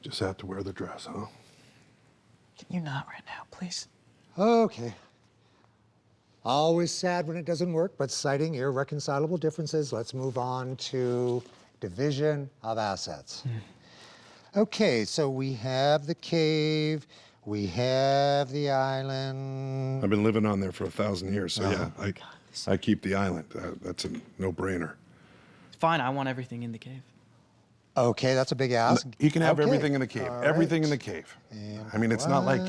Just have to wear the dress, huh? Can you not right now, please? Okay. Always sad when it doesn't work, but citing irreconcilable differences, let's move on to division of assets. Okay, so we have the cave, we have the island. I've been living on there for 1,000 years, so yeah, I keep the island. That's a no-brainer. Fine, I want everything in the cave. Okay, that's a big ask. He can have Okay. everything in the cave. All everything in right. the cave. I mean, it's not like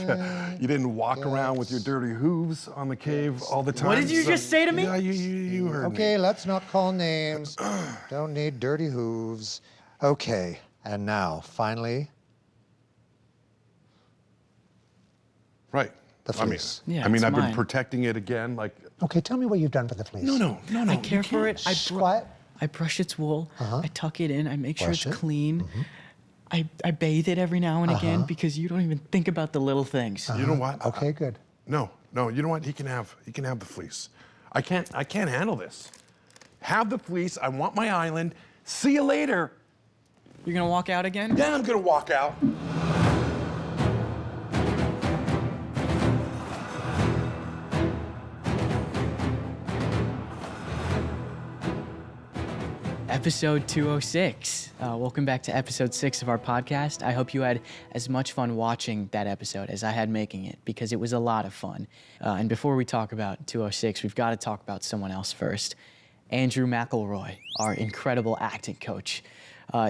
you didn't walk around with your dirty hooves on the cave all the time. What did you just say to me? Yeah, you heard Okay, me. let's not call names. Don't need dirty hooves. Okay, and now, finally, Right. the fleece. Yeah, I mean, it's I've mine. been protecting it again, like. Okay, tell me what you've done for the fleece. No. I care for it. Squat. I brush its wool. I tuck it in. I make sure Brush it's it. clean. I bathe it every now and again because you don't even think about the little things. You know what? Okay, good. No. You know what? He can have the fleece. I can't handle this. Have the fleece. I want my island. See you later. You're gonna walk out again? Yeah, I'm gonna walk out. Episode 206. Welcome back to episode 6 of our podcast. I hope you had as much fun watching that episode as I had making it, because it was a lot of fun. And before we talk about 206, we've got to talk about someone else first. Andrew Mcllroy, our incredible acting coach.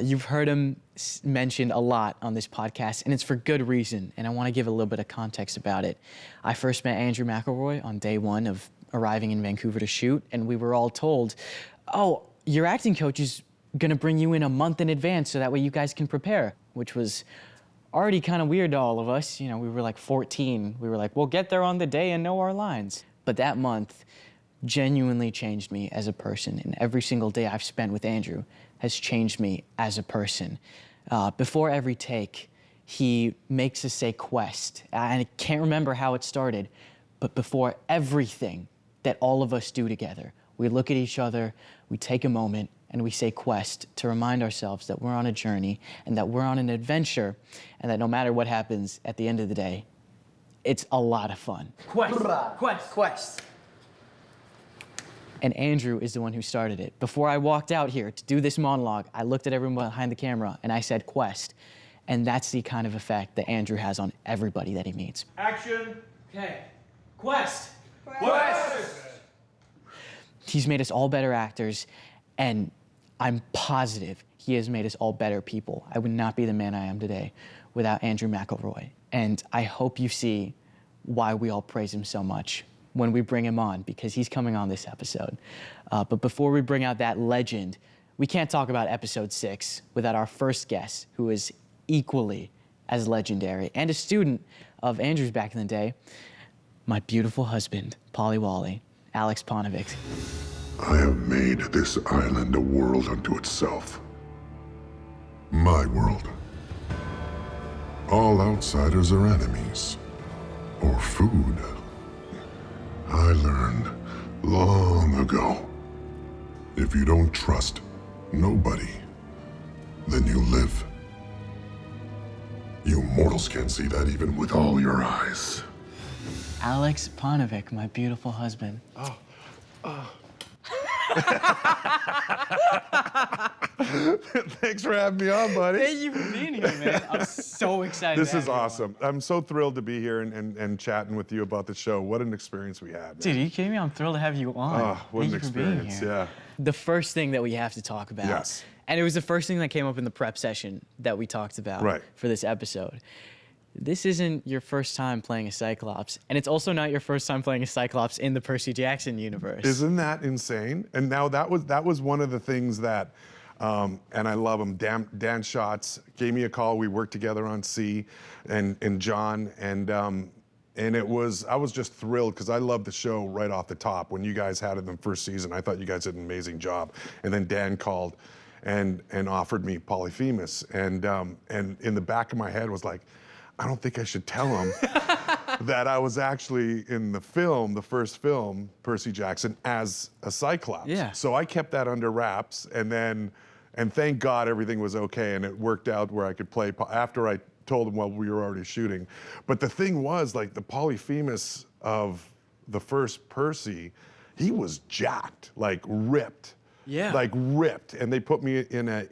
You've heard him mentioned a lot on this podcast, and it's for good reason, and I want to give a little bit of context about it. I first met Andrew Mcllroy on day 1 of arriving in Vancouver to shoot, and we were all told, oh, your acting coach is gonna bring you in a month in advance so that way you guys can prepare, which was already kind of weird to all of us. You know, we were like 14. We were like, we'll get there on the day and know our lines. But that month genuinely changed me as a person, and every single day I've spent with Andrew has changed me as a person. Before every take, he makes us say quest. I can't remember how it started, but before everything that all of us do together, we look at each other, we take a moment, and we say quest to remind ourselves that we're on a journey and that we're on an adventure, and that no matter what happens at the end of the day, it's a lot of fun. Quest. And Andrew is the one who started it. Before I walked out here to do this monologue, I looked at everyone behind the camera and I said quest. And that's the kind of effect that Andrew has on everybody that he meets. Action. Okay. Quest. Quest. He's made us all better actors, and I'm positive he has made us all better people. I would not be the man I am today without Andrew Mcllroy. And I hope you see why we all praise him so much when we bring him on, because he's coming on this episode. But before we bring out that legend, we can't talk about episode 6 without our first guest, who is equally as legendary and a student of Andrew's back in the day, my beautiful husband, Polly Aleks Paunoic. I have made this island a world unto itself. My world. All outsiders are enemies. Or food. I learned long ago. If you don't trust nobody, then you live. You mortals can't see that even with all your eyes. Aleks Paunoic, my beautiful husband. Thanks for having me on, buddy. Thank you for being here, man. I'm so excited. This to is have you on. awesome. I'm so thrilled to be here and chatting with you about the show. What an experience we had, man. Dude, are you kidding me? I'm thrilled to have you on. Oh, what Thank an you for being experience, here. yeah. The first thing that we have to talk about, Yes. and it was the first thing that came up in the prep session that we talked about Right. for this episode. This isn't your first time playing a Cyclops, and it's also not your first time playing a Cyclops in the Percy Jackson universe. Isn't that insane? And now that was one of the things that, and I love him. Dan Schatz gave me a call. We worked together on C, and John, and I was just thrilled because I loved the show right off the top. When you guys had it in the first season, I thought you guys did an amazing job. And then Dan called and offered me Polyphemus, and in the back of my head was like, I don't think I should tell him that I was actually in the film, the first film, Percy Jackson, as a Cyclops. Yeah. So I kept that under wraps, and then And thank God everything was okay, and it worked out where I could play after I told him, well, we were already shooting. But the thing was, like, the Polyphemus of the first Percy, he was jacked, like ripped. Yeah. Like ripped, and they put me in a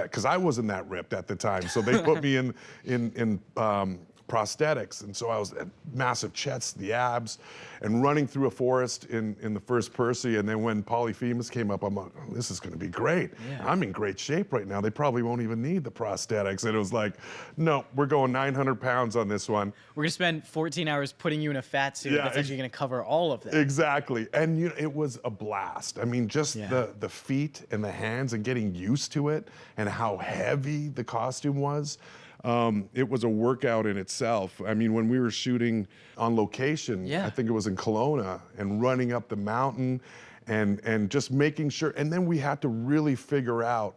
because I wasn't that ripped at the time, so they put me in prosthetics, and so I was massive chest, the abs, and running through a forest in the first Percy, and then when Polyphemus came up, I'm like, oh, this is going to be great. Yeah. I'm in great shape right now. They probably won't even need the prosthetics, and it was like, no, we're going 900 pounds on this one. We're gonna spend 14 hours putting you in a fat suit Yeah, that's actually gonna cover all of that. Exactly, and it was a blast. I mean, just Yeah. the feet and the hands and getting used to it and how heavy the costume was. It was a workout in itself. I mean, when we were shooting on location, Yeah. I think it was in Kelowna, and running up the mountain and just making sure, and then we had to really figure out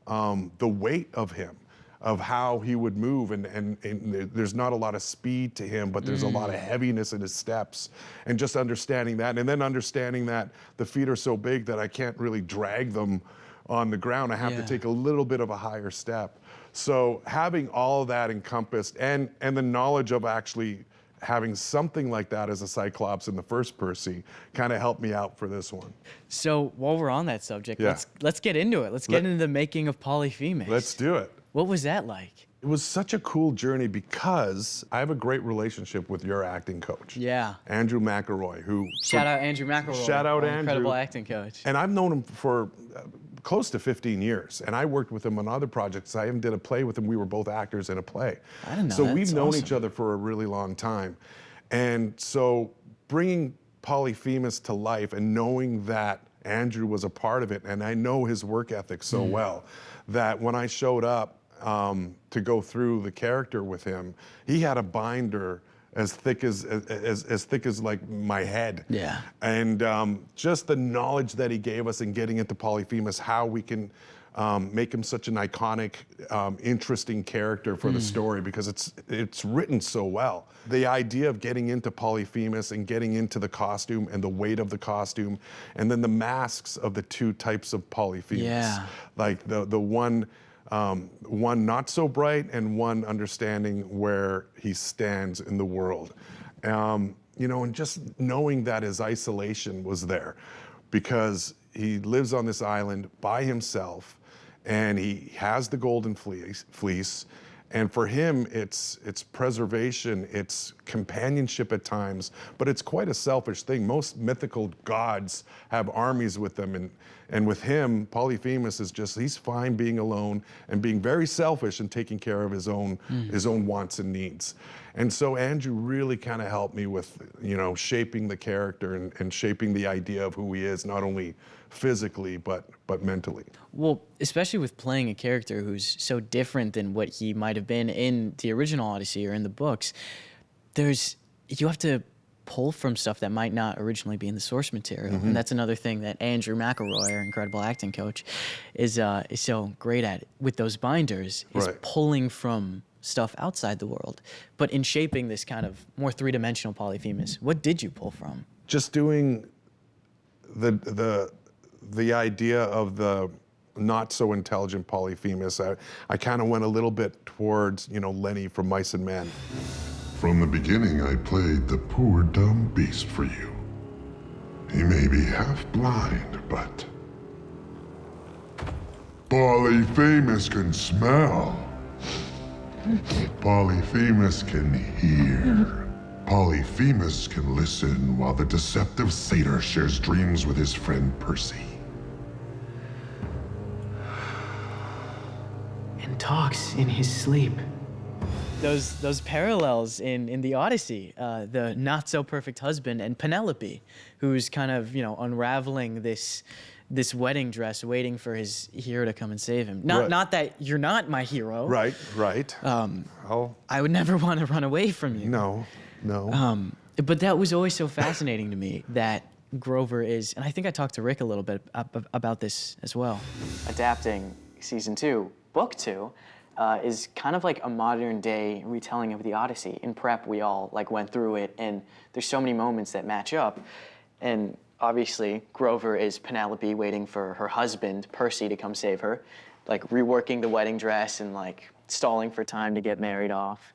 the weight of him, of how he would move, and there's not a lot of speed to him, but there's a lot of heaviness in his steps, and just understanding that, and then understanding that the feet are so big that I can't really drag them on the ground. I have to Yeah. take a little bit of a higher step. So having all of that encompassed, and the knowledge of actually having something like that as a Cyclops in the first Percy kind of helped me out for this one. So while we're on that subject, Yeah. let's get into it. Let's get into the making of Polyphemus. Let's do it. What was that like? It was such a cool journey because I have a great relationship with your acting coach. Yeah. Andrew Mcllroy, who... Shout out Andrew Mcllroy. Shout out our Andrew. Incredible acting coach. And I've known him for close to 15 years, and I worked with him on other projects. I even did a play with him. We were both actors in a play. I didn't know So that. we've That's known awesome. each other for a really long time. And so bringing Polyphemus to life and knowing that Andrew was a part of it, and I know his work ethic so well, that when I showed up to go through the character with him, he had a binder as thick as like my head. Yeah. And just the knowledge that he gave us in getting into Polyphemus, how we can make him such an iconic, interesting character for the story, because it's written so well. The idea of getting into Polyphemus and getting into the costume and the weight of the costume, and then the masks of the two types of Polyphemus. Yeah. Like the one not so bright and one understanding where he stands in the world. And just knowing that his isolation was there, because he lives on this island by himself, and he has the golden fleece. And for him, it's preservation, it's companionship at times, but it's quite a selfish thing. Most mythical gods have armies with them, and with him, Polyphemus is he's fine being alone and being very selfish and taking care of his own wants and needs. And so Andrew really kind of helped me with, shaping the character and shaping the idea of who he is, not only physically, but mentally. Well, especially with playing a character who's so different than what he might have been in the original Odyssey or in the books, you have to pull from stuff that might not originally be in the source material. And that's another thing that Andrew Mcllroy, our incredible acting coach, is so great at with those binders, is Right. pulling from stuff outside the world, but in shaping this kind of more three-dimensional Polyphemus. What did you pull from? Just doing the idea of the not so intelligent Polyphemus, I kind of went a little bit towards, Lenny from Mice and Men. From the beginning, I played the poor dumb beast for you. He may be half blind, but Polyphemus can smell. Polyphemus can hear. Polyphemus can listen while the deceptive satyr shares dreams with his friend Percy. And talks in his sleep. Those parallels in the Odyssey, the not so perfect husband and Penelope, who's kind of unraveling this wedding dress, waiting for his hero to come and save him. Right. Not that you're not my hero. Right. I would never want to run away from you. No. But that was always so fascinating to me, that Grover is, and I think I talked to Rick a little bit about this as well. Adapting season 2, book 2, is kind of like a modern day retelling of the Odyssey. In prep, we all went through it, and there's so many moments that match up. And obviously, Grover is Penelope waiting for her husband, Percy, to come save her, like reworking the wedding dress and like stalling for time to get married off.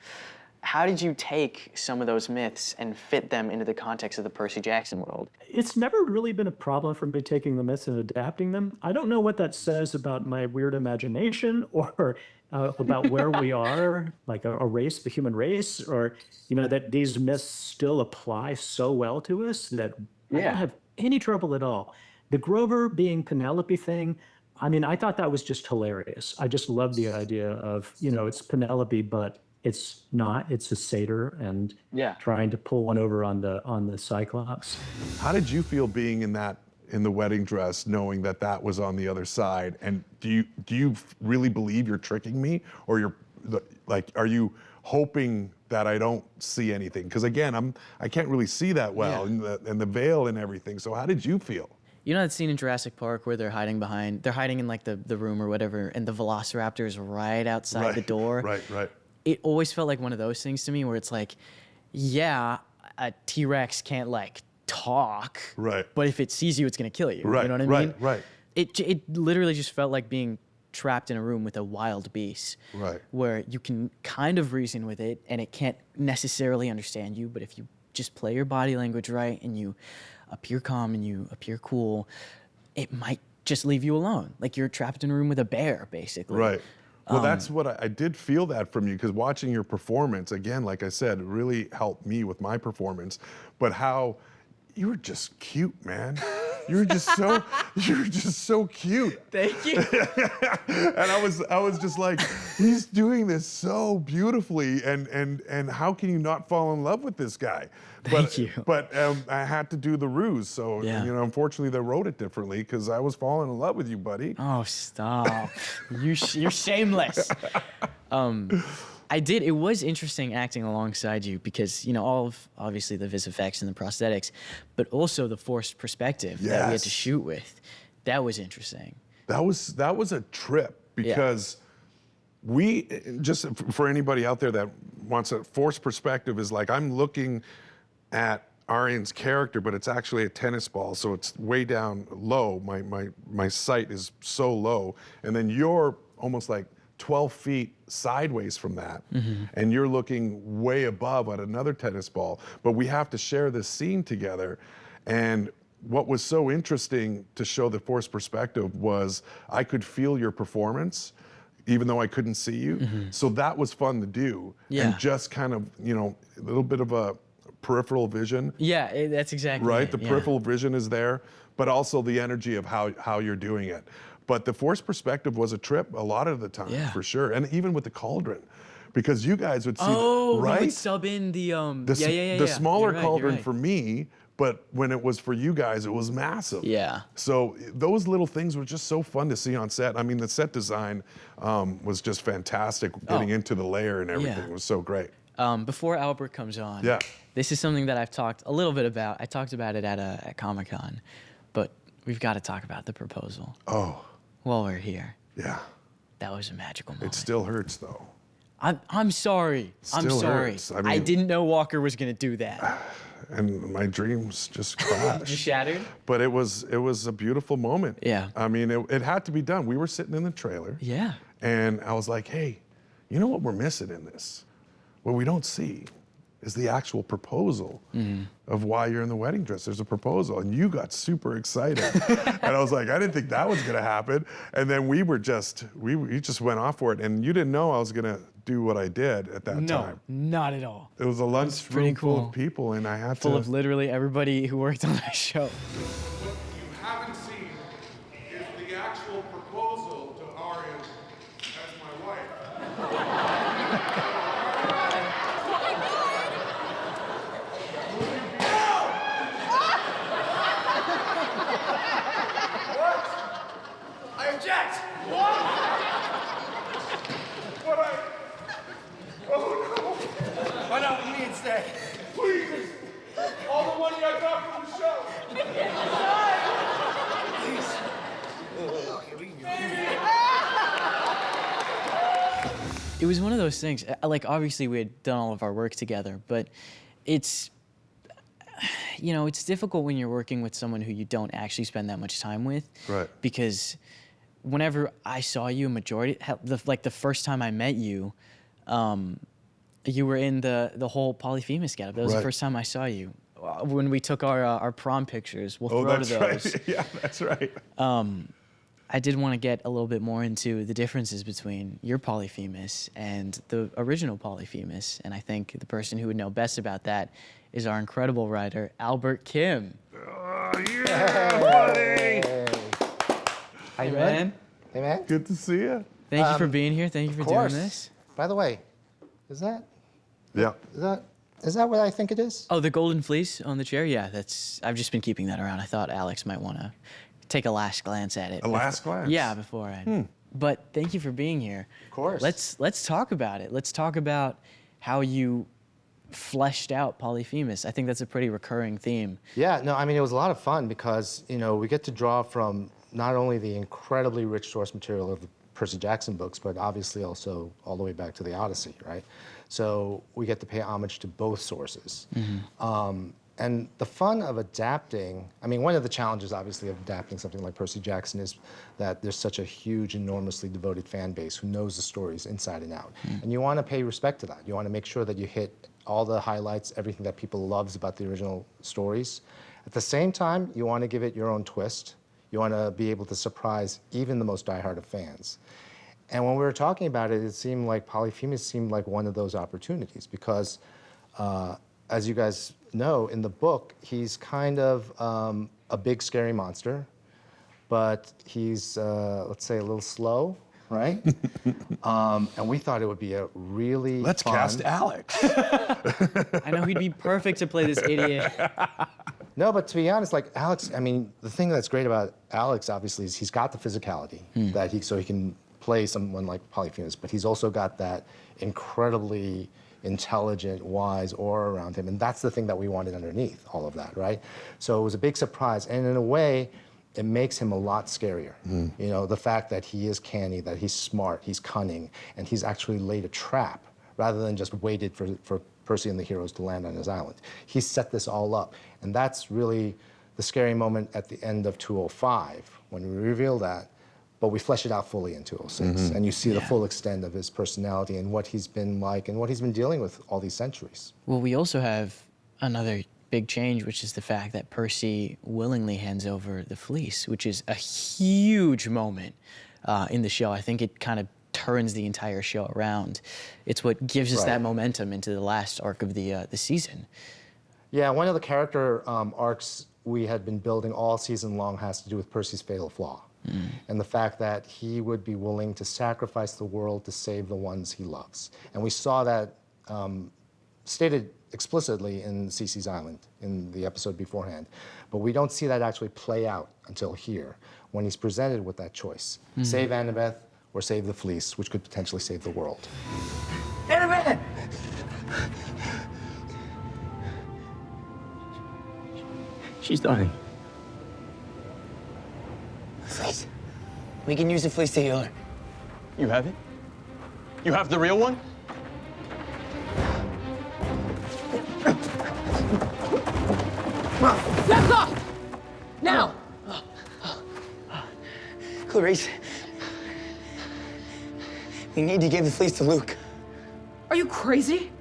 How did you take some of those myths and fit them into the context of the Percy Jackson world? It's never really been a problem for me taking the myths and adapting them. I don't know what that says about my weird imagination or about where we are, like a race, the human race, or, you know, that these myths still apply so well to us that I don't have any trouble at all. The Grover being Penelope thing, I mean, I thought that was just hilarious. I just love the idea of, you know, it's Penelope, but it's not. It's a satyr and trying to pull one over on the Cyclops. How did you feel being in the wedding dress, knowing that that was on the other side? And do you really believe you're tricking me, or are you hoping that I don't see anything? Because again, I can't really see that well, and the veil and everything. So how did you feel? You know that scene in Jurassic Park where they're hiding in like the room or whatever, and the Velociraptor's right outside the door? Right. It always felt like one of those things to me where it's like, yeah, a T-Rex can't like talk, right? But if it sees you, it's gonna kill you. Right. You know what I mean? Right. It literally just felt like being trapped in a room with a wild beast, right? Where you can kind of reason with it, and it can't necessarily understand you. But if you just play your body language right, and you appear calm and you appear cool, it might just leave you alone. Like you're trapped in a room with a bear, basically. Right. Well, that's what I did feel that from you, because watching your performance, again, like I said, it really helped me with my performance. But how you were just cute, man. You were just so cute. Thank you. And I was just like, he's doing this so beautifully, and how can you not fall in love with this guy? Thank you. But I had to do the ruse, so you know, unfortunately they wrote it differently because I was falling in love with you, buddy. Oh, stop! You're shameless. I did. It was interesting acting alongside you because, you know, all of obviously the vis effects and the prosthetics, but also the forced perspective that we had to shoot with. That was interesting. That was a trip because we, just for anybody out there that wants a forced perspective, is like I'm looking at Aryan's character, but it's actually a tennis ball, so it's way down low. My sight is so low, and then you're almost like 12 feet sideways from that, and you're looking way above at another tennis ball, but we have to share this scene together. And what was so interesting to show the forced perspective was I could feel your performance, even though I couldn't see you. So that was fun to do, and just kind of, you know, a little bit of a peripheral vision. Yeah, that's exactly right. It. The peripheral vision is there, but also the energy of how you're doing it. But the forced perspective was a trip a lot of the time, for sure. And even with the cauldron, because you guys would see, right? We would sub in the the smaller cauldron for me, but when it was for you guys, it was massive. Yeah. So those little things were just so fun to see on set. I mean, the set design was just fantastic. Getting into the layer and everything was so great. Before Albert comes on, this is something that I've talked a little bit about. I talked about it at Comic-Con, but we've got to talk about the proposal. Oh. While we're here. Yeah. That was a magical moment. It still hurts, though. I'm sorry. I'm sorry. Hurts. I mean, I didn't know Walker was going to do that. And my dreams just crashed. You shattered? But it was a beautiful moment. Yeah. I mean, it had to be done. We were sitting in the trailer. Yeah. And I was like, hey, you know what we're missing in this? What we don't see is the actual proposal of why you're in the wedding dress. There's a proposal, and you got super excited. And I was like, I didn't think that was gonna happen. And then we just went off for it, and you didn't know I was gonna do what I did at that time. No, not at all. It was a lunchroom full of people, and I had full of literally everybody who worked on that show. What you haven't seen is the actual proposal to Arya as my wife. I object! Why not with me instead? Please! All the money I got from the show! It was one of those things, like obviously we had done all of our work together, but it's, you know, it's difficult when you're working with someone who you don't actually spend that much time with. Right. Because whenever I saw you, the first time I met you, you were in the whole Polyphemus getup. That was the Right. first time I saw you. When we took our prom pictures, we'll Oh, throw that's to those. right. Yeah, that's right. I did want to get a little bit more into the differences between your Polyphemus and the original Polyphemus, and I think the person who would know best about that is our incredible writer, Albert Kim. Oh, yeah, buddy. How you Hey, doing? man. Hey, man. Good to see you. Thank you for being here. Thank you for Of doing course. this. By the way, is that Yeah. what I think it is? Oh, the golden fleece on the chair? Yeah, I've just been keeping that around. I thought Alex might want to take a last glance at it. A last glance? Yeah, before I. But thank you for being here. Of course. Let's talk about it. Let's talk about how you fleshed out Polyphemus. I think that's a pretty recurring theme. Yeah, no, I mean, it was a lot of fun because, you know, we get to draw from not only the incredibly rich source material of the Percy Jackson books, but obviously also all the way back to the Odyssey, right? So we get to pay homage to both sources. And the fun of adapting, I mean, one of the challenges, obviously, of adapting something like Percy Jackson is that there's such a huge, enormously devoted fan base who knows the stories inside and out. And you want to pay respect to that. You want to make sure that you hit all the highlights, everything that people loves about the original stories. At the same time, you want to give it your own twist. You want to be able to surprise even the most diehard of fans. And when we were talking about it, it seemed like Polyphemus seemed like one of those opportunities because, as you guys know, in the book, he's kind of a big, scary monster, but he's, let's say, a little slow, right? And we thought it would be a really Let's fun... cast Alex. I know he'd be perfect to play this idiot. No, but to be honest, like Alex, I mean, the thing that's great about Alex, obviously, is he's got the physicality so he can play someone like Polyphemus, but he's also got that incredibly intelligent, wise aura around him, and that's the thing that we wanted underneath all of that, right? So it was a big surprise, and in a way, it makes him a lot scarier. You know, the fact that he is canny, that he's smart, he's cunning, and he's actually laid a trap rather than just waited for Percy and the heroes to land on his island. He set this all up, and that's really the scary moment at the end of 205 when we reveal that, but we flesh it out fully in 206, and you see the full extent of his personality and what he's been like and what he's been dealing with all these centuries. Well, we also have another big change, which is the fact that Percy willingly hands over the fleece, which is a huge moment in the show. I think it kind of turns the entire show around. It's what gives us that momentum into the last arc of the season. Yeah, one of the character arcs we had been building all season long has to do with Percy's fatal flaw. And the fact that he would be willing to sacrifice the world to save the ones he loves. And we saw that stated explicitly in Cece's Island in the episode beforehand. But we don't see that actually play out until here, when he's presented with that choice. Save Annabeth or save the fleece, which could potentially save the world. Annabeth! She's dying. Fleece. We can use the fleece to heal her. You have it? You have the real one? That's off! Now! Clarice. We need to give the fleece to Luke. Are you crazy?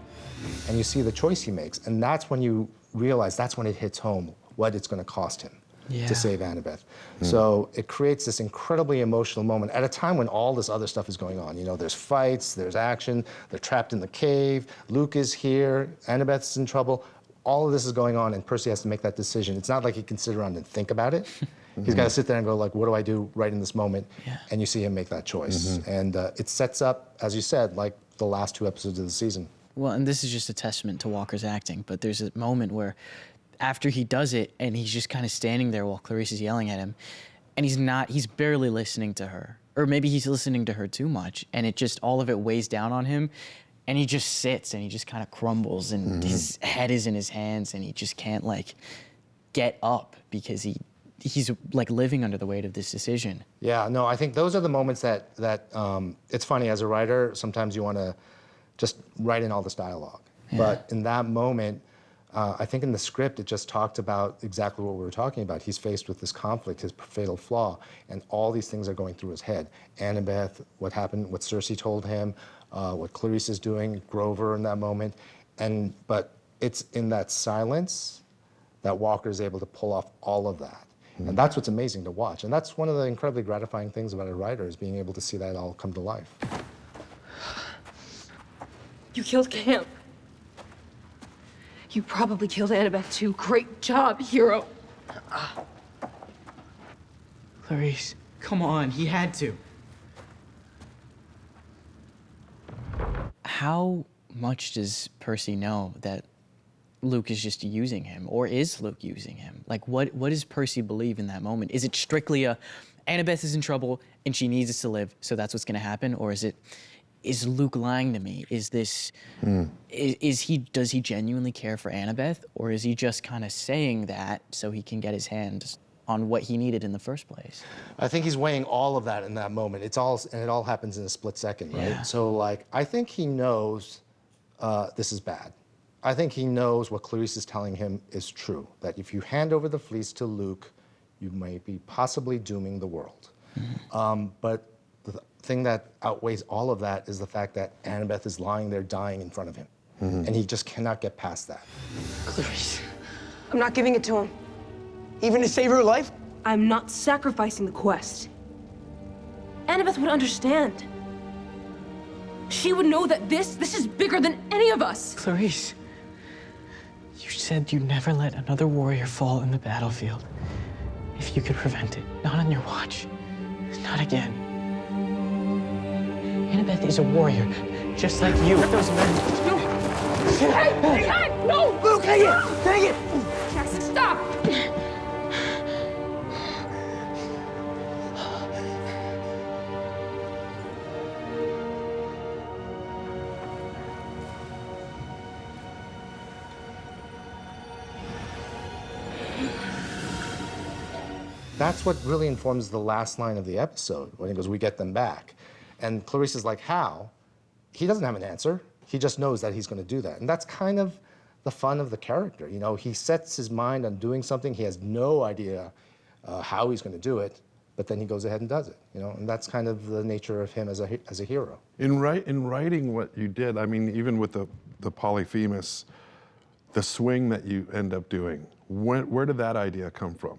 And you see the choice he makes, and that's when you realize, that's when it hits home, what it's going to cost him to save Annabeth. So it creates this incredibly emotional moment at a time when all this other stuff is going on. You know, there's fights, there's action, they're trapped in the cave, Luke is here, Annabeth's in trouble. All of this is going on, and Percy has to make that decision. It's not like he can sit around and think about it. He's got to sit there and go, like, what do I do right in this moment? And you see him make that choice. And it sets up, as you said, like the last 2 episodes of the season. Well, and this is just a testament to Walker's acting, but there's a moment where after he does it and he's just kind of standing there while Clarice is yelling at him, and he's barely listening to her. Or maybe he's listening to her too much, and it just, all of it weighs down on him, and he just sits and he just kind of crumbles, and his head is in his hands, and he just can't, like, get up because he's like living under the weight of this decision. Yeah, no, I think those are the moments that it's funny, as a writer, sometimes you want to just write in all this dialogue. But in that moment, I think in the script, it just talked about exactly what we were talking about. He's faced with this conflict, his fatal flaw, and all these things are going through his head. Annabeth, what happened, what Cersei told him, what Clarice is doing, Grover in that moment. But it's in that silence that Walker is able to pull off all of that. And that's what's amazing to watch. And that's one of the incredibly gratifying things about a writer, is being able to see that all come to life. You killed Camp. You probably killed Annabeth too. Great job, hero. Clarice, come on, he had to. How much does Percy know that Luke is just using him, or is Luke using him? Like, what does Percy believe in that moment? Is it strictly Annabeth is in trouble and she needs us to live, so that's what's gonna happen? Or is Luke lying to me? Is this, does he genuinely care for Annabeth, or is he just kind of saying that so he can get his hands on what he needed in the first place? I think he's weighing all of that in that moment. It all happens in a split second, right? Yeah. So like, I think he knows this is bad. I think he knows what Clarice is telling him is true, that if you hand over the fleece to Luke, you may be possibly dooming the world. But the thing that outweighs all of that is the fact that Annabeth is lying there dying in front of him. And he just cannot get past that. Clarice, I'm not giving it to him. Even to save her life? I'm not sacrificing the quest. Annabeth would understand. She would know that this is bigger than any of us. Clarice, you said you'd never let another warrior fall in the battlefield. If you could prevent it, not on your watch, not again. Annabeth is a warrior, just like you. Those men. No! Hey! No! Luke, hang it! Dang it! Jackson, stop! That's what really informs the last line of the episode, when he goes, "We get them back." And Clarice is like, how? He doesn't have an answer. He just knows that he's going to do that. And that's kind of the fun of the character. You know, he sets his mind on doing something. He has no idea how he's going to do it, but then he goes ahead and does it. You know, and that's kind of the nature of him as a hero. In writing what you did, I mean, even with the Polyphemus, the swing that you end up doing, where did that idea come from?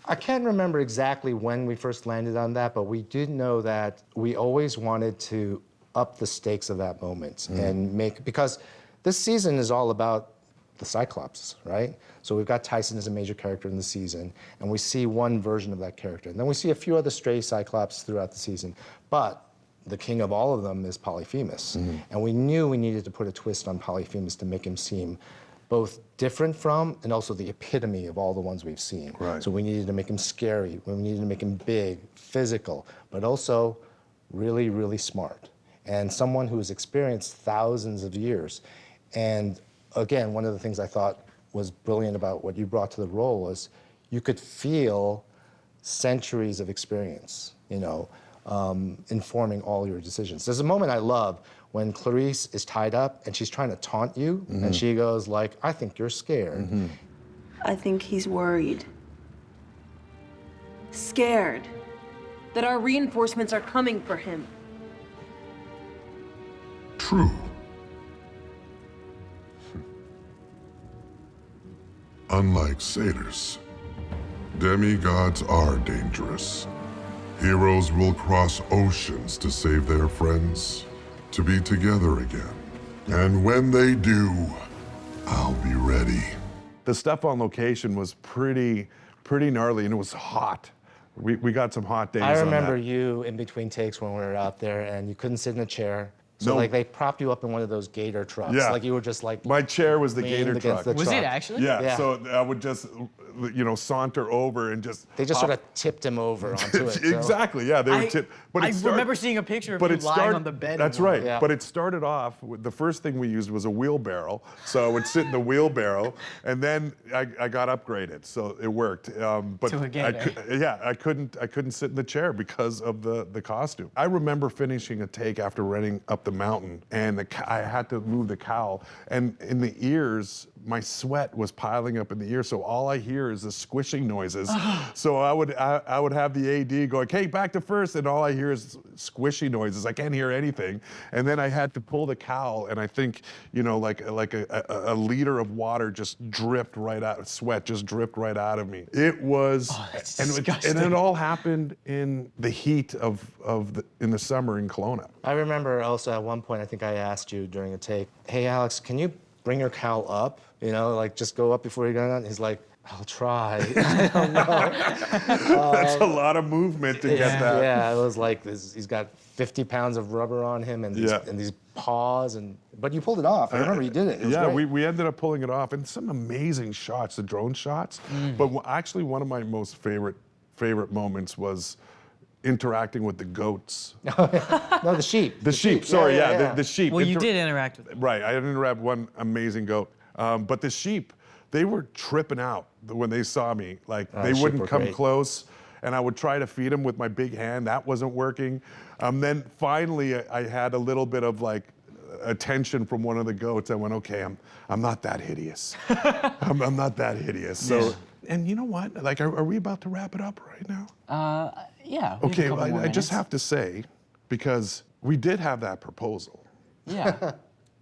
I can't remember exactly when we first landed on that, but we did know that we always wanted to up the stakes of that moment and because this season is all about the Cyclops, right? So we've got Tyson as a major character in the season, and we see one version of that character. And then we see a few other stray Cyclops throughout the season. But the king of all of them is Polyphemus. And we knew we needed to put a twist on Polyphemus to make him seem both different from and also the epitome of all the ones we've seen. Right. So we needed to make him scary, we needed to make him big, physical, but also really, really smart. And someone who's experienced thousands of years. And again, one of the things I thought was brilliant about what you brought to the role was you could feel centuries of experience, you know, informing all your decisions. There's a moment I love when Clarice is tied up and she's trying to taunt you, and she goes like, "I think you're scared." I think he's worried. Scared. That our reinforcements are coming for him. True. Unlike satyrs, demigods are dangerous. Heroes will cross oceans to save their friends, to be together again. And when they do, I'll be ready. The stuff on location was pretty gnarly, and it was hot. We got some hot days I on remember that. you in between takes when we were out there and you couldn't sit in a chair. So No. like they propped you up in one of those gator trucks. Yeah. Like you were just like My chair was the leaned gator against truck. the Was truck. it actually? Yeah, so I would just, saunter over and just. They just sort of tipped him over onto it. so- Exactly, yeah. They I, would tip. I remember seeing a picture of but you it lying started, on the bed. That's in one. right. Yeah. But it started off with the first thing we used was a wheelbarrow. So I would sit in the wheelbarrow, and then I got upgraded, so it worked. But To a gator. I couldn't sit in the chair because of the costume. I remember finishing a take after running up the mountain, and I had to move the cowl. And in the ears, my sweat was piling up in the ears, so all I hear is the squishing noises. So I would have the AD going, "Hey, back to first," and all I hear is squishy noises. I can't hear anything. And then I had to pull the cowl, and I think, like a liter of water just dripped right out, sweat just dripped right out of me. It was, that's and disgusting. it all happened in the heat in the summer in Kelowna. I remember also at one point, I think I asked you during a take, "Hey, Alex, can you bring your cowl up? Just go up before you go down." He's like, "I'll try." I don't know. That's a lot of movement to get that. Yeah, it was like this. He's got 50 pounds of rubber on him and these paws, but you pulled it off. I remember you did it. It was great. we ended up pulling it off, and some amazing shots, the drone shots. But actually, one of my most favorite moments was interacting with the goats. No, the sheep. The sheep. Sorry, the sheep. Well, you did interact with them. Right, I interacted with one amazing goat, but the sheep, they were tripping out when they saw me. Like they sheep wouldn't were come great. close, and I would try to feed them with my big hand. That wasn't working. Then finally, I had a little bit of attention from one of the goats. I went, "Okay, I'm not that hideous. I'm not that hideous." So, and you know what? Are we about to wrap it up right now? Yeah. we have a Okay, couple more I just minutes. have to say, because we did have that proposal, Yeah.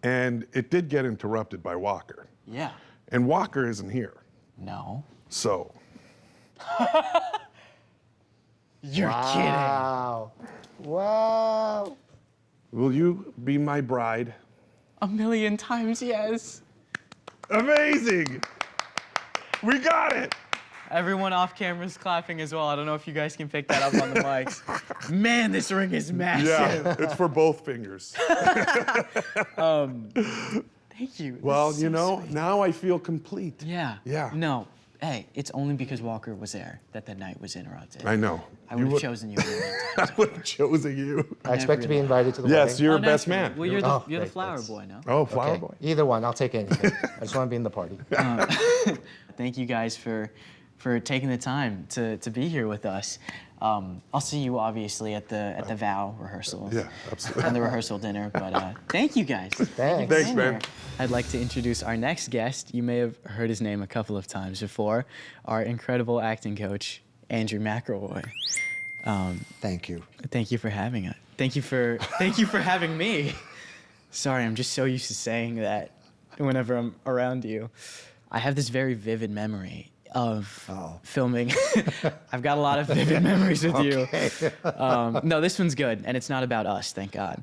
and it did get interrupted by Walker. Yeah. And Walker isn't here. No. So, You're Wow. Wow. will you be my bride? kidding. 1,000,000 times yes. Amazing! We got it! Everyone off camera is clapping as well. I don't know if you guys can pick that up on the mics. Man, this ring is massive. Yeah, it's for both fingers. Thank you. Well, This is so sweet. now I feel complete. Yeah. Yeah. No. Hey, it's only because Walker was there that the night was interrupted. I know. I would have chosen you. I would have chosen you. I expect to be invited to the Yes, wedding. you're best man. Well, you're the Oh, you're the great, flower thanks. boy, no? Oh, flower Okay, boy. either one. I'll take anything. I just want to be in the party. Thank you guys for taking the time to be here with us. I'll see you obviously at the vow rehearsals. Yeah, absolutely. And the rehearsal dinner. But thank you guys. Thanks. Thanks, being man. here. I'd like to introduce our next guest. You may have heard his name a couple of times before. Our incredible acting coach, Andrew Mcllroy. Thank you. Thank you for having us. Thank you for having me. Sorry, I'm just so used to saying that whenever I'm around you. I have this very vivid memory of filming. I've got a lot of vivid memories with you. No, this one's good, and it's not about us, thank God.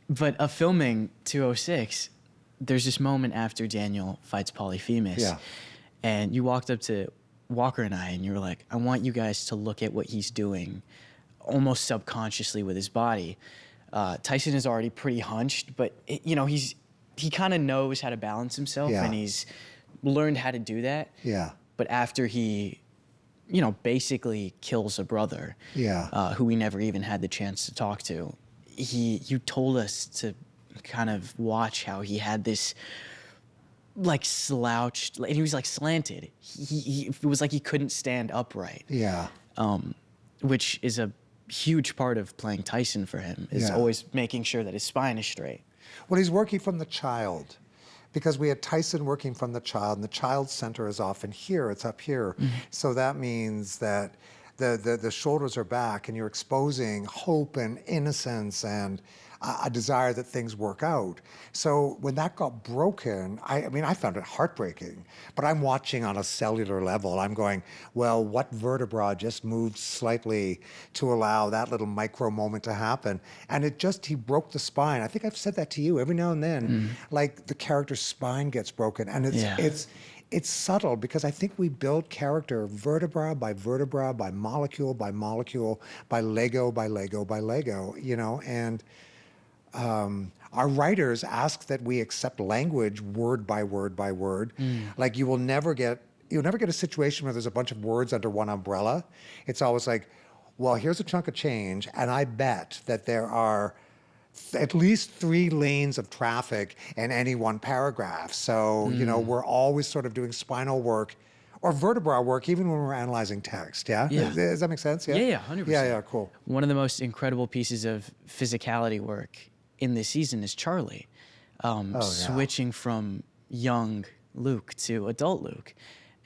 But of filming 206, there's this moment after Daniel fights Polyphemus, Yeah. and you walked up to Walker and I, and you were like, "I want you guys to look at what he's doing, almost subconsciously with his body." Tyson is already pretty hunched, but he kind of knows how to balance himself, Yeah. and he's learned how to do that. Yeah. But after he, basically kills a brother, Yeah. who we never even had the chance to talk to, you told us to kind of watch how he had this slouched, and he was slanted. It was like he couldn't stand upright. Yeah. Which is a huge part of playing Tyson for him, is Yeah. always making sure that his spine is straight. Well, he's working from the child, because we had Tyson working from the child, and the child center is often here, it's up here. So that means that the shoulders are back, and you're exposing hope and innocence and a desire that things work out. So when that got broken, I found it heartbreaking, but I'm watching on a cellular level. I'm going, well, what vertebra just moved slightly to allow that little micro moment to happen? And he broke the spine. I think I've said that to you every now and then, like the character's spine gets broken, and it's subtle, because I think we build character vertebra by vertebra, by molecule by molecule, by Lego by Lego by Lego, and our writers ask that we accept language word by word by word. Like you'll never get a situation where there's a bunch of words under one umbrella. It's always like, well, here's a chunk of change, and I bet that there are at least 3 lanes of traffic in any one paragraph. So, we're always sort of doing spinal work or vertebra work even when we're analyzing text, yeah? Yeah. Does that make sense? Yeah, 100%. Yeah, cool. One of the most incredible pieces of physicality work in this season is Charlie, switching from young Luke to adult Luke.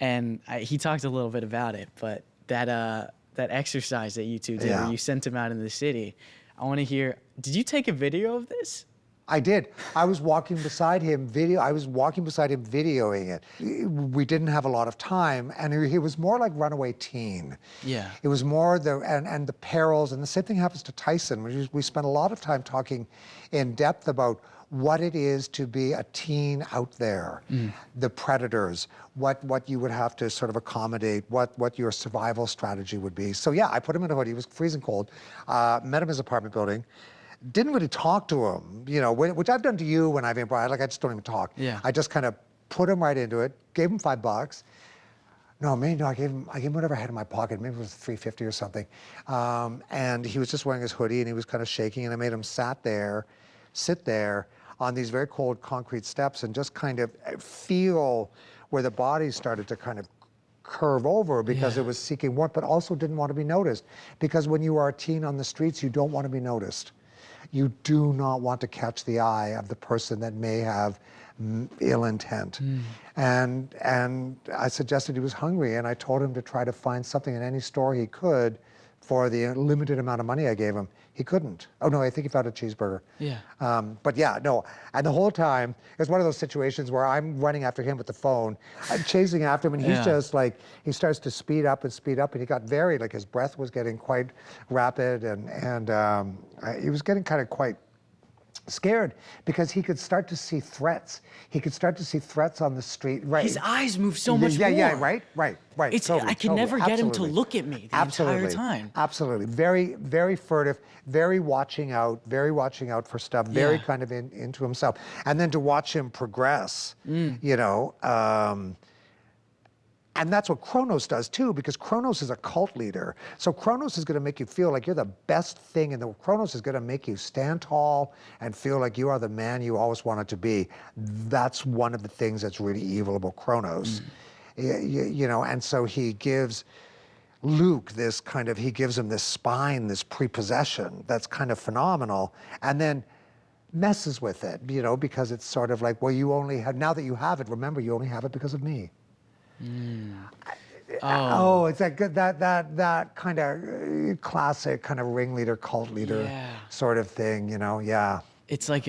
And he talked a little bit about it, but that exercise that you two did where you sent him out into the city, I want to hear, did you take a video of this? I did. I was walking beside him videoing it. We didn't have a lot of time, and he was more like runaway teen. Yeah. It was more the perils, and the same thing happens to Tyson. We spent a lot of time talking in depth about what it is to be a teen out there, the predators, what you would have to sort of accommodate, what your survival strategy would be. So yeah, I put him in a hoodie. He was freezing cold. Met him in his apartment building. Didn't really talk to him, which I've done to you when I've improvised. Like, I just don't even talk. Yeah. I just kind of put him right into it, gave him $5. No, I gave him whatever I had in my pocket. Maybe it was $3.50 or something. And he was just wearing his hoodie, and he was kind of shaking, and I made him sit there on these very cold concrete steps and just kind of feel where the body started to kind of curve over because it was seeking warmth, but also didn't want to be noticed. Because when you are a teen on the streets, you don't want to be noticed. You do not want to catch the eye of the person that may have ill intent. And I suggested he was hungry, and I told him to try to find something in any store he could for the limited amount of money I gave him. He couldn't. Oh no, I think he found a cheeseburger. Yeah. But yeah, no. And the whole time, it was one of those situations where I'm running after him with the phone. I'm chasing after him, and he's just like, he starts to speed up, and he got very, like, his breath was getting quite rapid, and he was getting kind of quite scared because he could start to see threats. He could start to see threats on the street. Right. His eyes move so much more. Yeah, right. It's, totally, I could never get him to absolutely. look at me the entire time. Absolutely. Very, very furtive, very watching out for stuff, very kind of into himself. And then to watch him progress, and that's what Kronos does too, because Kronos is a cult leader. So Kronos is going to make you feel like you're the best thing in the world. Kronos is going to make you stand tall and feel like you are the man you always wanted to be. That's one of the things that's really evil about Kronos. And so he gives Luke he gives him this spine, this prepossession that's kind of phenomenal, and then messes with it, because it's sort of like, well, you only have, now that you have it, remember, you only have it because of me. It's that kind of classic kind of ringleader, cult leader sort of thing, It's like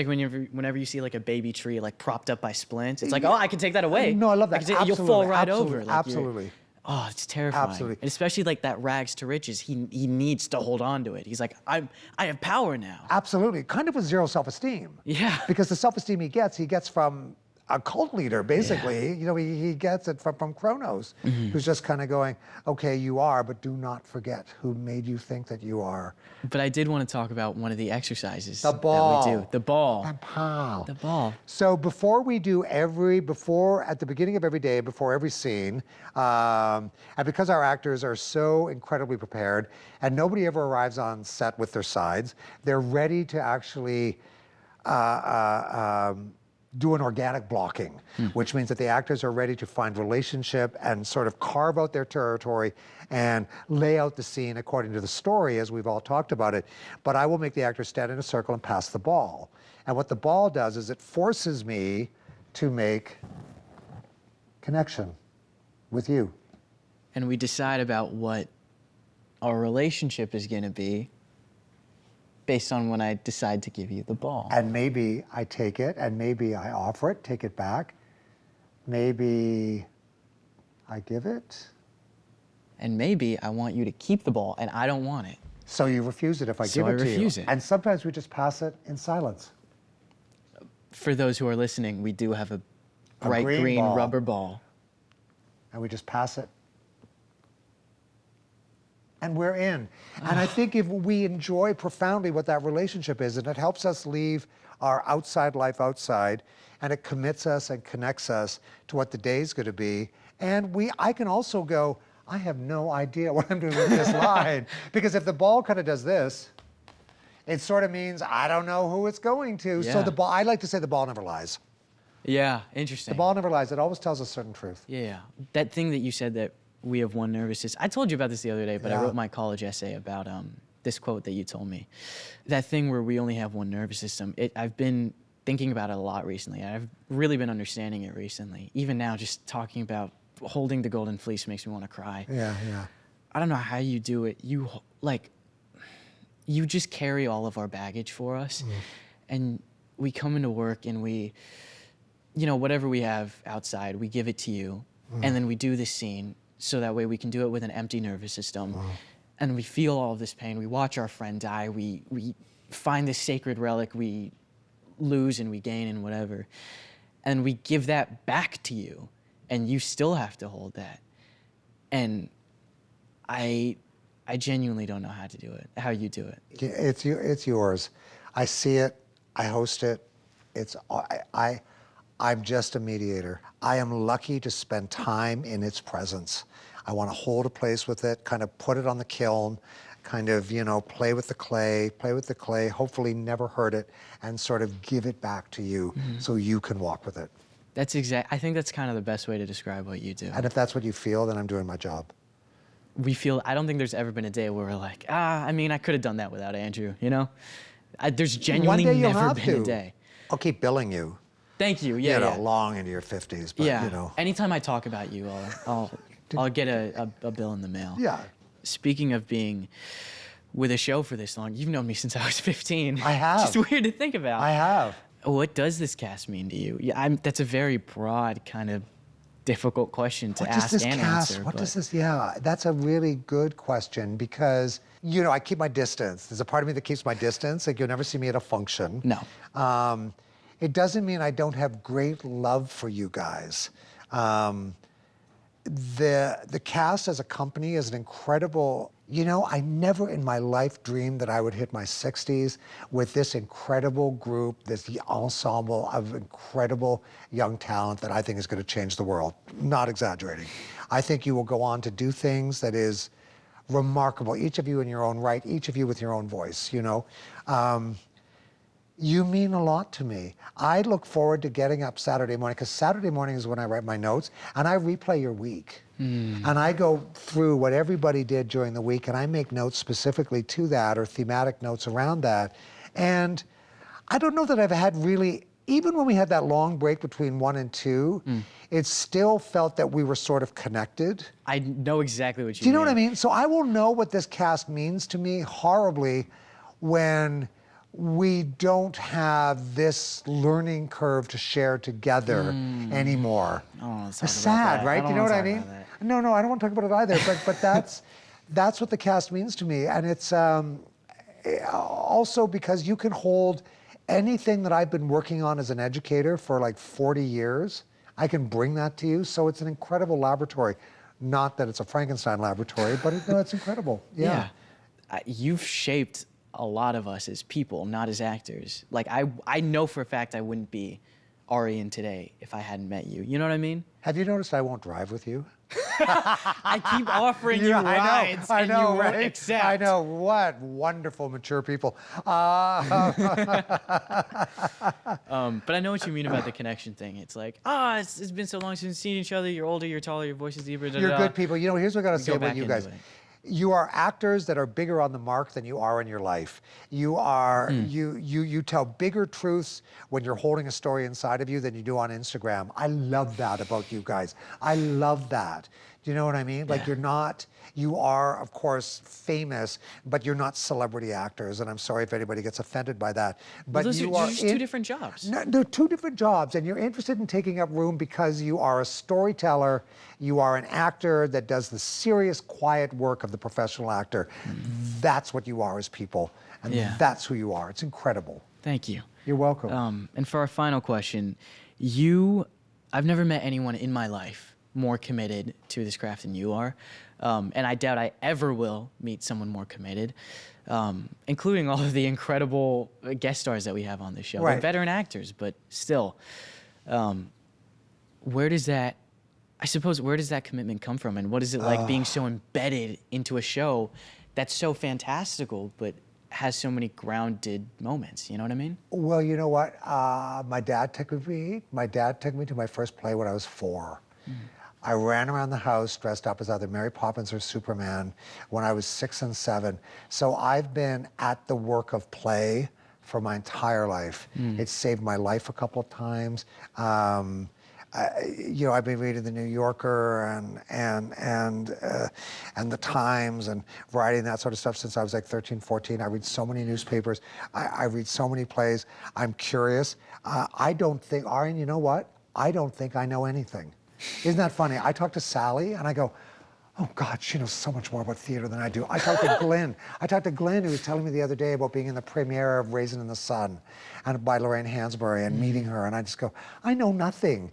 whenever you see like a baby tree like propped up by splints, it's like, oh, I can take that away. No, I love that. You'll fall right over. Like absolutely. Oh, it's terrifying. Absolutely. And especially like that rags to riches, he needs to hold on to it. He's like, I have power now. Absolutely. Kind of with zero self-esteem. Yeah. Because the self-esteem he gets from a cult leader, basically. He gets it from Kronos, who's just kind of going, okay, you are, but do not forget who made you think that you are. But I did want to talk about one of the exercises The ball. that we do. The ball. The ball. So before we do at the beginning of every day, before every scene, and because our actors are so incredibly prepared, and nobody ever arrives on set with their sides, they're ready to actually do an organic blocking, which means that the actors are ready to find relationship and sort of carve out their territory and lay out the scene according to the story as we've all talked about it. But I will make the actors stand in a circle and pass the ball. And what the ball does is it forces me to make connection with you. And we decide about what our relationship is going to be based on when I decide to give you the ball. And maybe I take it, and maybe I offer it, take it back. Maybe I give it. And maybe I want you to keep the ball, and I don't want it. So you refuse it if I give it to you. So I refuse it. And sometimes we just pass it in silence. For those who are listening, we do have a bright green ball. rubber ball. And we just pass it. And we're in. And I think if we enjoy profoundly what that relationship is, and it helps us leave our outside life outside, and it commits us and connects us to what the day's going to be. And I can also go, I have no idea what I'm doing with this line. Because if the ball kind of does this, it sort of means I don't know who it's going to. Yeah. So the ball, I like to say the ball never lies. Yeah, interesting. The ball never lies. It always tells a certain truth. Yeah, that thing that you said that we have one nervous system. I told you about this the other day, but I wrote my college essay about this quote that you told me. That thing where we only have one nervous system. I've been thinking about it a lot recently. I've really been understanding it recently. Even now, just talking about holding the golden fleece makes me want to cry. Yeah. I don't know how you do it. You just carry all of our baggage for us, and we come into work and we, whatever we have outside, we give it to you, and then we do this scene so that way we can do it with an empty nervous system, and we feel all of this pain. We watch our friend die. We find this sacred relic. We lose and we gain and whatever, and we give that back to you, and you still have to hold that. And I genuinely don't know how to do it. How you do it? It's yours. I see it. I host it. I'm just a mediator. I am lucky to spend time in its presence. I want to hold a place with it, kind of put it on the kiln, kind of, play with the clay, hopefully never hurt it, and sort of give it back to you so you can walk with it. I think that's kind of the best way to describe what you do. And if that's what you feel, then I'm doing my job. I don't think there's ever been a day where we're like, I could have done that without Andrew, There's genuinely One day never you'll have been to. a day. I'll keep billing you. Thank you. Yeah, long into your 50s, but Anytime I talk about you, I'll get a bill in the mail. Yeah. Speaking of being with a show for this long, you've known me since I was 15. I have. Just weird to think about. I have. What does this cast mean to you? That's a very broad kind of difficult question to ask and answer. What does this, that's a really good question because, I keep my distance. There's a part of me that keeps my distance. Like, you'll never see me at a function. No. It doesn't mean I don't have great love for you guys. The cast as a company is an incredible, I never in my life dreamed that I would hit my 60s with this incredible group, this ensemble of incredible young talent that I think is going to change the world. Not exaggerating. I think you will go on to do things that is remarkable, each of you in your own right, each of you with your own voice, You mean a lot to me. I look forward to getting up Saturday morning, because Saturday morning is when I write my notes, and I replay your week. And I go through what everybody did during the week, and I make notes specifically to that, or thematic notes around that. And I don't know that I've had really, even when we had that long break between 1 and 2, it still felt that we were sort of connected. I know exactly what you mean. Do you know what I mean? So I will know what this cast means to me horribly when we don't have this learning curve to share together anymore. It's sad, right? You know what I mean? No, I don't want to talk about it either. But that's what the cast means to me, and it's also because you can hold anything that I've been working on as an educator for like 40 years. I can bring that to you, so it's an incredible laboratory. Not that it's a Frankenstein laboratory, but it's incredible. Yeah. You've shaped a lot of us as people, not as actors. Like, I know for a fact I wouldn't be Arian today if I hadn't met you. You know what I mean? Have you noticed I won't drive with you? I keep offering you rides and you won't accept. I know. What wonderful, mature people. But I know what you mean about the connection thing. It's like, it's been so long since we've seen each other. You're older, you're taller, your voice is deeper. You're good people. Here's what I got to say about you guys. You are actors that are bigger on the mark than you are in your life. You are you tell bigger truths when you're holding a story inside of you than you do on Instagram. I love that about you guys. I love that. Do you know what I mean? Like, you are, of course, famous, but you're not celebrity actors. And I'm sorry if anybody gets offended by that. But those are just two different jobs. No, they're two different jobs, and you're interested in taking up room because you are a storyteller. You are an actor that does the serious, quiet work of the professional actor. That's what you are as people, and that's who you are. It's incredible. Thank you. You're welcome. And for our final question, I've never met anyone in my life more committed to this craft than you are. And I doubt I ever will meet someone more committed, including all of the incredible guest stars that we have on this show. Right. They're veteran actors, but still, where does that commitment come from? And what is it like being so embedded into a show that's so fantastical, but has so many grounded moments. You know what I mean? Well, you know what? My dad took me to my first play when I was 4. I ran around the house dressed up as either Mary Poppins or Superman when I was 6 and 7. So I've been at the work of play for my entire life. It's saved my life a couple of times. You know, I've been reading the New Yorker and the Times and writing that sort of stuff since I was like 13, 14. I read so many newspapers. I read so many plays. I'm curious. I don't think, Arian, you know what? I don't think I know anything. Isn't that funny? I talk to Sally and I go, oh God, she knows so much more about theater than I do. I talked to Glenn. Who was telling me the other day about being in the premiere of Raisin in the Sun and by Lorraine Hansberry and meeting her. And I just go, I know nothing.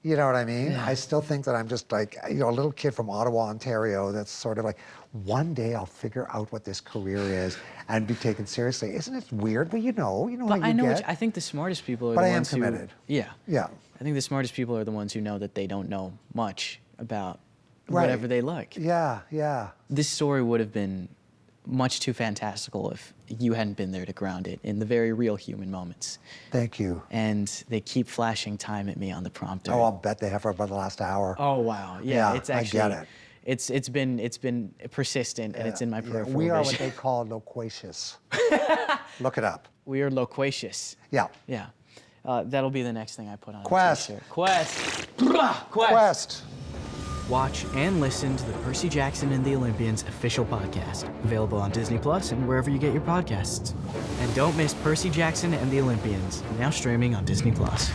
You know what I mean? Yeah. I still think that I'm just like, you know, a little kid from Ottawa, Ontario, that's sort of like, one day I'll figure out what this career is and be taken seriously. Isn't it weird? Well, you know but how you get. I think the smartest people are but the I am ones committed. Yeah. I think the smartest people are the ones who know that they don't know much about Right. whatever they like. Yeah. This story would have been much too fantastical if you hadn't been there to ground it in the very real human moments. Thank you. And they keep flashing time at me on the prompter. Oh, I'll bet they have for about the last hour. Oh wow, yeah, it's actually. I get it. It's been persistent and it's in my peripheral We are vision. what they call loquacious. Look it up. We are loquacious. Yeah. Yeah. That'll be the next thing I put on Quest. a t-shirt. Quest. Quest. Watch and listen to the Percy Jackson and the Olympians official podcast, available on Disney Plus and wherever you get your podcasts. And don't miss Percy Jackson and the Olympians, now streaming on Disney Plus.